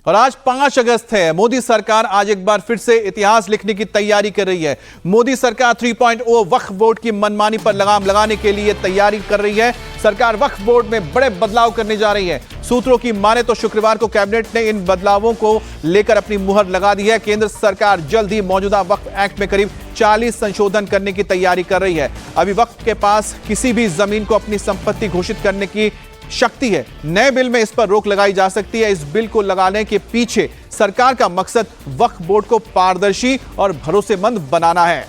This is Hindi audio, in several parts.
और आज 5 अगस्त है। मोदी सरकार आज एक बार फिर से इतिहास लिखने की तैयारी कर रही है। मोदी सरकार 3.0 वक्फ बोर्ड की मनमानी पर लगाम लगाने के लिए तैयारी कर रही है। सरकार वक्फ बोर्ड में बड़े बदलाव करने जा रही है। सूत्रों की माने तो शुक्रवार को कैबिनेट ने इन बदलावों को लेकर अपनी मुहर लगा दी है। केंद्र सरकार जल्द ही मौजूदा वक्फ एक्ट में करीब 40 संशोधन करने की तैयारी कर रही है। अभी वक्फ के पास किसी भी जमीन को अपनी संपत्ति घोषित करने की शक्ति है। नए बिल में इस पर रोक लगाई जा सकती है। इस बिल को लगाने के पीछे सरकार का मकसद वक्फ बोर्ड को पारदर्शी और भरोसेमंद बनाना है।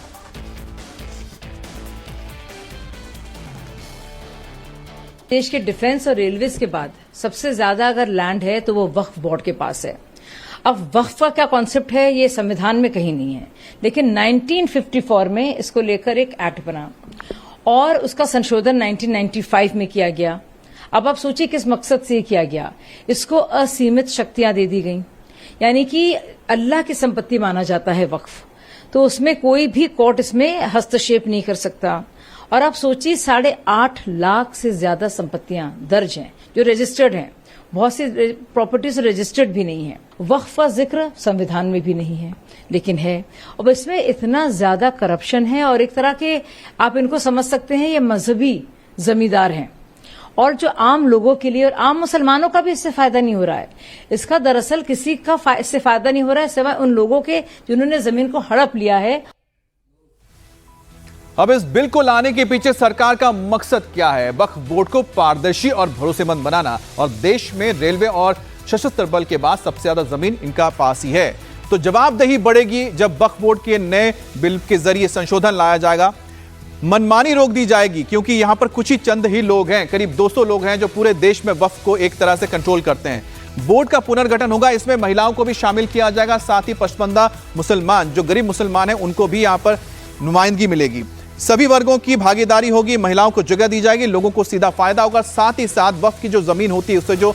देश के डिफेंस और रेलवेज के बाद सबसे ज्यादा अगर लैंड है तो वो वक्फ बोर्ड के पास है। अब वक्फ का क्या कॉन्सेप्ट है ये संविधान में कहीं नहीं है, लेकिन 1954 में इसको लेकर एक एक्ट बना और उसका संशोधन 1995 में किया गया। अब आप सोचिए किस मकसद से किया गया। इसको असीमित शक्तियां दे दी गई, यानी कि अल्लाह की संपत्ति माना जाता है वक्फ, तो उसमें कोई भी कोर्ट इसमें हस्तक्षेप नहीं कर सकता। और आप सोचिए 8.5 लाख से ज्यादा संपत्तियां दर्ज हैं जो रजिस्टर्ड हैं। बहुत सी प्रॉपर्टीज रजिस्टर्ड भी नहीं है। वक्फ का जिक्र संविधान में भी नहीं है, लेकिन है। और इसमें इतना ज्यादा करप्शन है और एक तरह के आप इनको समझ सकते हैं ये मजहबी जमींदार हैं और जो आम लोगों के लिए और आम मुसलमानों का भी इससे फायदा नहीं हो रहा है। इसका दरअसल किसी का इससे फायदा नहीं हो रहा है सिवाय उन लोगों के जिन्होंने जमीन को हड़प लिया है। अब इस बिल को लाने के पीछे सरकार का मकसद क्या है? वक्फ बोर्ड को पारदर्शी और भरोसेमंद बनाना। और देश में रेलवे और सशस्त्र बल के बाद सबसे ज्यादा जमीन इनका पास ही है, तो जवाबदेही बढ़ेगी जब वक्फ बोर्ड के नए बिल के जरिए संशोधन लाया जाएगा। मनमानी रोक दी जाएगी क्योंकि यहां पर कुछ ही चंद ही लोग हैं, करीब 200 लोग हैं जो पूरे देश में वक्फ को एक तरह से कंट्रोल करते हैं। बोर्ड का पुनर्गठन होगा, इसमें महिलाओं को भी शामिल किया जाएगा। साथ ही पसमानदा मुसलमान जो गरीब मुसलमान हैं उनको भी यहां पर नुमाइंदगी मिलेगी। सभी वर्गों की भागीदारी होगी, महिलाओं को जगह दी जाएगी, लोगों को सीधा फायदा होगा। साथ ही साथ वक्फ की जो जमीन होती है उससे जो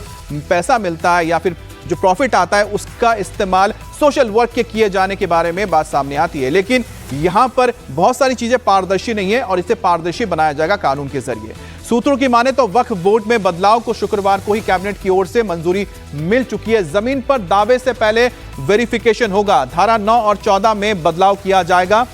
पैसा मिलता है या फिर जो प्रॉफिट आता है उसका इस्तेमाल सोशल वर्क के किए जाने के बारे में बात सामने आती है। लेकिन यहां पर बहुत सारी चीजें पारदर्शी नहीं है और इसे पारदर्शी बनाया जाएगा कानून के जरिए। सूत्रों की माने तो वक्फ बोर्ड में बदलाव को शुक्रवार को ही कैबिनेट की ओर से मंजूरी मिल चुकी है। जमीन पर दावे से पहले वेरिफिकेशन होगा। धारा 9 और 14 में बदलाव किया जाएगा।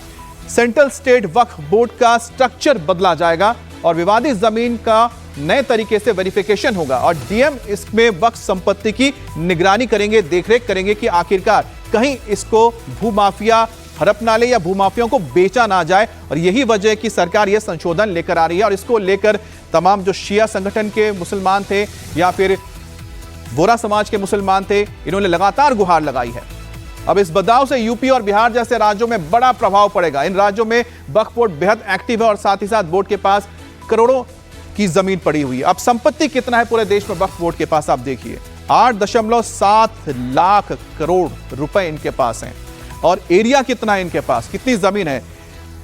सेंट्रल स्टेट वक्फ बोर्ड का स्ट्रक्चर बदला जाएगा और विवादित जमीन का नए तरीके से वेरिफिकेशन होगा और डीएम इसमें वक्फ संपत्ति की निगरानी करेंगे, देखरेख करेंगे कि आखिरकार कहीं इसको भूमाफिया हड़प ना ले या भूमाफियों को बेचा ना जाए। और यही वजह है कि सरकार यह संशोधन लेकर आ रही है और इसको लेकर तमाम जो शिया संगठन के मुसलमान थे या फिर वोरा समाज के मुसलमान थे, इन्होंने लगातार गुहार लगाई है। अब इस बदलाव से यूपी और बिहार जैसे राज्यों में बड़ा प्रभाव पड़ेगा। इन राज्यों में वक्फ बोर्ड बेहद एक्टिव है और साथ ही साथ बोर्ड के पास करोड़ों की जमीन पड़ी हुई है। अब संपत्ति कितना है पूरे देश में वक्फ बोर्ड के पास, आप देखिए 8.7 लाख करोड़ रुपए इनके पास हैं। और एरिया कितना है इनके पास, कितनी जमीन है?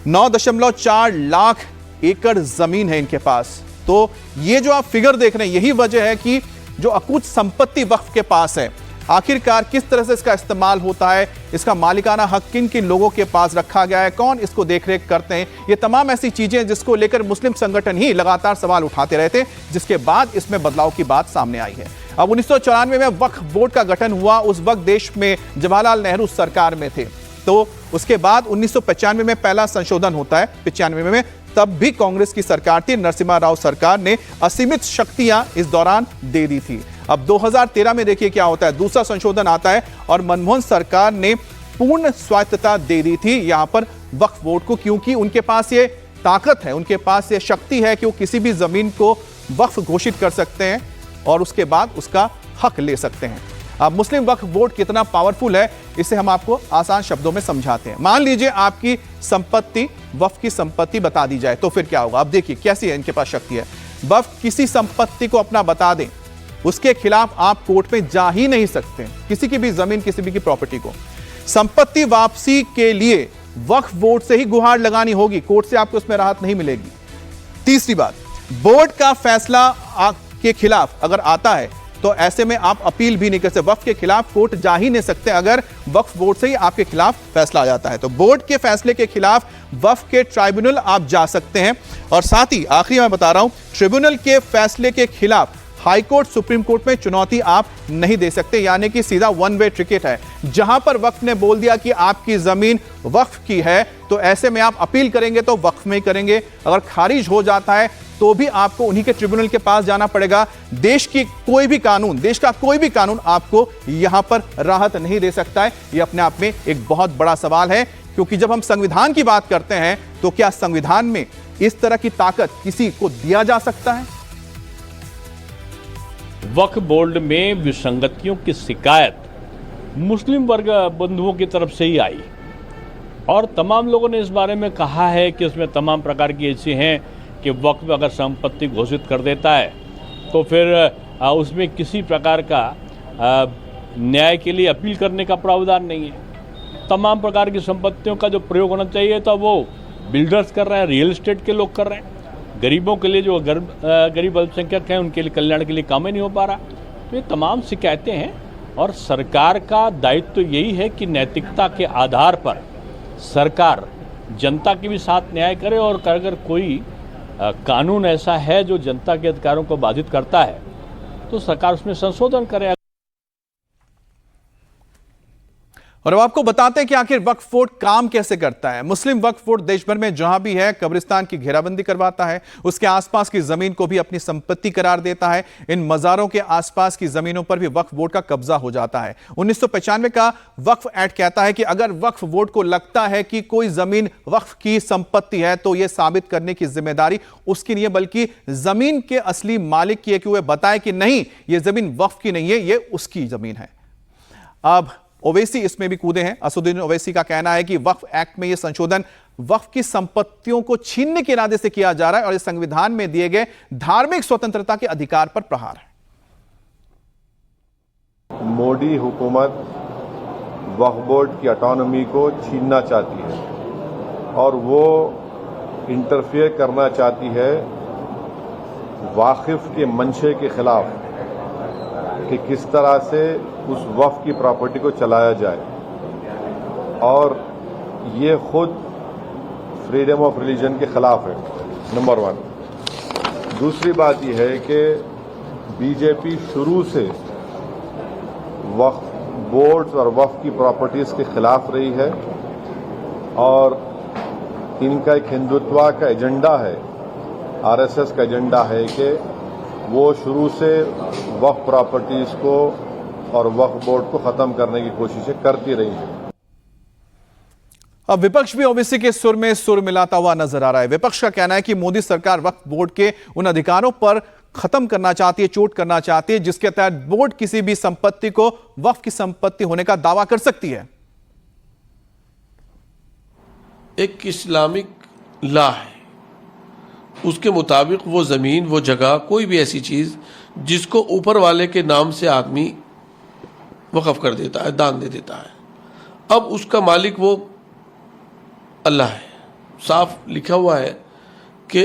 9.4 लाख एकड़ जमीन है इनके पास। तो ये जो आप फिगर देख रहे हैं यही वजह है कि जो अकूत संपत्ति वक्फ के पास है, आखिरकार किस तरह से इसका इस्तेमाल होता है, इसका मालिकाना हक किन किन लोगों के पास रखा गया है, कौन इसको देखरेख करते हैं, ये तमाम ऐसी चीजें जिसको लेकर मुस्लिम संगठन ही लगातार सवाल उठाते रहे थे, जिसके बाद इसमें बदलाव की बात सामने आई है। अब 1994 में वक्फ बोर्ड का गठन हुआ। उस वक्त देश में जवाहरलाल नेहरू सरकार में थे, तो उसके बाद 1995 में पहला संशोधन होता है। 95 में तब भी कांग्रेस की सरकार थी, नरसिम्हा राव सरकार ने असीमित शक्तियां इस दौरान दे दी थी। अब 2013 में देखिए क्या होता है, दूसरा संशोधन आता है और मनमोहन सरकार ने पूर्ण स्वायत्तता दे दी थी यहां पर वक्फ बोर्ड को, क्योंकि उनके पास ये ताकत है, उनके पास ये शक्ति है कि वो किसी भी जमीन को वक्फ घोषित कर सकते हैं और उसके बाद उसका हक ले सकते हैं। अब मुस्लिम वक्फ बोर्ड कितना पावरफुल है इसे हम आपको आसान शब्दों में समझाते हैं। मान लीजिए आपकी संपत्ति वक्फ की संपत्ति बता दी जाए तो फिर क्या होगा? अब देखिए कैसी है इनके पास शक्ति है। वक्फ किसी संपत्ति को अपना बता दें, उसके खिलाफ आप कोर्ट में जा ही नहीं सकते। किसी की भी जमीन, किसी भी की प्रॉपर्टी को संपत्ति वापसी के लिए वक्फ बोर्ड से ही गुहार लगानी होगी, कोर्ट से आपको उसमें राहत नहीं मिलेगी। तीसरी बात, बोर्ड का फैसला के खिलाफ अगर आता है तो ऐसे में आप अपील भी नहीं कर सकते। वक्फ के खिलाफ कोर्ट जा ही नहीं सकते अगर वक्फ बोर्ड से ही आपके खिलाफ फैसला आ जाता है। तो बोर्ड के फैसले के खिलाफ वक्फ के ट्राइब्यूनल आप जा सकते हैं। और साथ ही आखिरी मैं बता रहा हूं, ट्रिब्यूनल के फैसले के खिलाफ हाई कोर्ट सुप्रीम कोर्ट में चुनौती आप नहीं दे सकते, यानी कि सीधा वन वे टिकट है। जहां पर वक्फ ने बोल दिया कि आपकी जमीन वक्फ की है, तो ऐसे में आप अपील करेंगे तो वक्फ में ही करेंगे। अगर खारिज हो जाता है तो भी आपको उन्हीं के ट्रिब्यूनल के पास जाना पड़ेगा। देश का कोई भी कानून आपको यहां पर राहत नहीं दे सकता है। यह अपने आप में एक बहुत बड़ा सवाल है, क्योंकि जब हम संविधान की बात करते हैं तो क्या संविधान में इस तरह की ताकत किसी को दिया जा सकता है? वक्फ बोर्ड में विसंगतियों की शिकायत मुस्लिम वर्ग बंधुओं की तरफ से ही आई और तमाम लोगों ने इस बारे में कहा है कि उसमें तमाम प्रकार की ऐसी हैं कि वक्फ अगर संपत्ति घोषित कर देता है तो फिर उसमें किसी प्रकार का न्याय के लिए अपील करने का प्रावधान नहीं है। तमाम प्रकार की संपत्तियों का जो प्रयोग होना चाहिए तो वो बिल्डर्स कर रहे हैं, रियल एस्टेट के लोग कर रहे हैं। गरीबों के लिए जो गरीब अल्पसंख्यक हैं उनके लिए कल्याण के लिए काम ही नहीं हो पा रहा। तो ये तमाम शिकायतें हैं और सरकार का दायित्व तो यही है कि नैतिकता के आधार पर सरकार जनता के भी साथ न्याय करे और अगर कोई कानून ऐसा है जो जनता के अधिकारों को बाधित करता है तो सरकार उसमें संशोधन करे। और अब आपको बताते हैं कि आखिर वक्फ बोर्ड काम कैसे करता है। मुस्लिम वक्फ बोर्ड देश भर में जहां भी है कब्रिस्तान की घेराबंदी करवाता है, उसके आसपास की जमीन को भी अपनी संपत्ति करार देता है। इन मज़ारों के आसपास की जमीनों पर भी वक्फ बोर्ड का कब्जा हो जाता है। 1995 का वक्फ एक्ट कहता है कि अगर वक्फ बोर्ड को लगता है कि कोई जमीन वक्फ की संपत्ति है तो यह साबित करने की जिम्मेदारी उसकी नहीं है, बल्कि जमीन के असली मालिक की है कि वह बताए कि नहीं, यह जमीन वक्फ की नहीं है, यह उसकी जमीन है। अब ओवैसी इसमें भी कूदे हैं। असदुद्दीन ओवैसी का कहना है कि वक्फ एक्ट में यह संशोधन वक्फ की संपत्तियों को छीनने के इरादे से किया जा रहा है और इस संविधान में दिए गए धार्मिक स्वतंत्रता के अधिकार पर प्रहार है। मोदी हुकूमत वक्फ बोर्ड की ऑटोनॉमी को छीनना चाहती है और वो इंटरफेयर करना चाहती है वाकिफ के मंशे के खिलाफ कि किस तरह से उस वक्फ की प्रॉपर्टी को चलाया जाए, और ये खुद फ्रीडम ऑफ रिलीजन के खिलाफ है, नंबर 1। दूसरी बात यह है कि बीजेपी शुरू से वक्फ बोर्ड्स और वक्फ की प्रॉपर्टीज के खिलाफ रही है और इनका एक हिंदुत्व का एजेंडा है, आरएसएस का एजेंडा है कि वो शुरू से वक्फ प्रॉपर्टीज को और वक्फ बोर्ड को खत्म करने की कोशिशें करती रही हैं। अब विपक्ष भी ओवैसी के सुर में सुर मिलाता हुआ नजर आ रहा है। विपक्ष का कहना है कि मोदी सरकार वक्फ बोर्ड के उन अधिकारों पर खत्म करना चाहती है, चोट करना चाहती है, जिसके तहत बोर्ड किसी भी संपत्ति को वक्फ की संपत्ति होने का दावा कर सकती है। एक इस्लामिक लॉ है, उसके मुताबिक वो ज़मीन, वो जगह, कोई भी ऐसी चीज़ जिसको ऊपर वाले के नाम से आदमी वक़फ़ कर देता है, दान दे देता है, अब उसका मालिक वो अल्लाह है। साफ लिखा हुआ है कि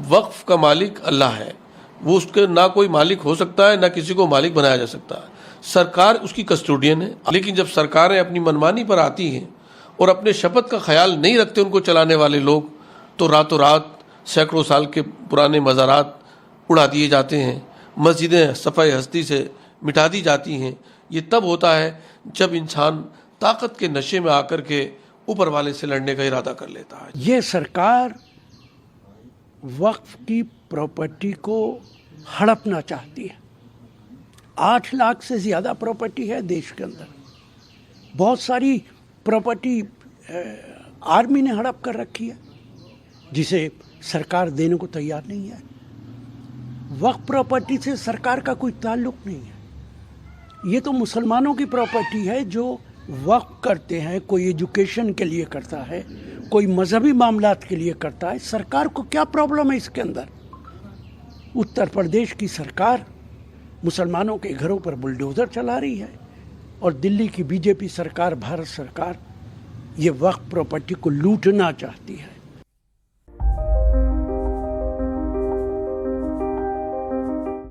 वक्फ का मालिक अल्लाह है, वो उसके ना कोई मालिक हो सकता है, ना किसी को मालिक बनाया जा सकता है। सरकार उसकी कस्टोडियन है। लेकिन जब सरकारें अपनी मनमानी पर आती हैं और अपने शपथ का ख्याल नहीं रखते उनको चलाने वाले लोग, तो रातों रात सैकड़ों साल के पुराने मज़ारात उड़ा दिए जाते हैं, मस्जिदें सफ़ाई हस्ती से मिटा दी जाती हैं। ये तब होता है जब इंसान ताकत के नशे में आकर के ऊपर वाले से लड़ने का इरादा कर लेता है। ये सरकार वक्फ की प्रॉपर्टी को हड़पना चाहती है। 8 लाख से ज़्यादा प्रॉपर्टी है देश के अंदर। बहुत सारी प्रॉपर्टी आर्मी ने हड़प कर रखी है, जिसे सरकार देने को तैयार नहीं है। वक्फ प्रॉपर्टी से सरकार का कोई ताल्लुक नहीं है। ये तो मुसलमानों की प्रॉपर्टी है जो वक्फ करते हैं। कोई एजुकेशन के लिए करता है, कोई मजहबी मामलात के लिए करता है। सरकार को क्या प्रॉब्लम है इसके अंदर? उत्तर प्रदेश की सरकार मुसलमानों के घरों पर बुलडोज़र चला रही है और दिल्ली की बीजेपी सरकार, भारत सरकार, ये वक्फ प्रॉपर्टी को लूटना चाहती है।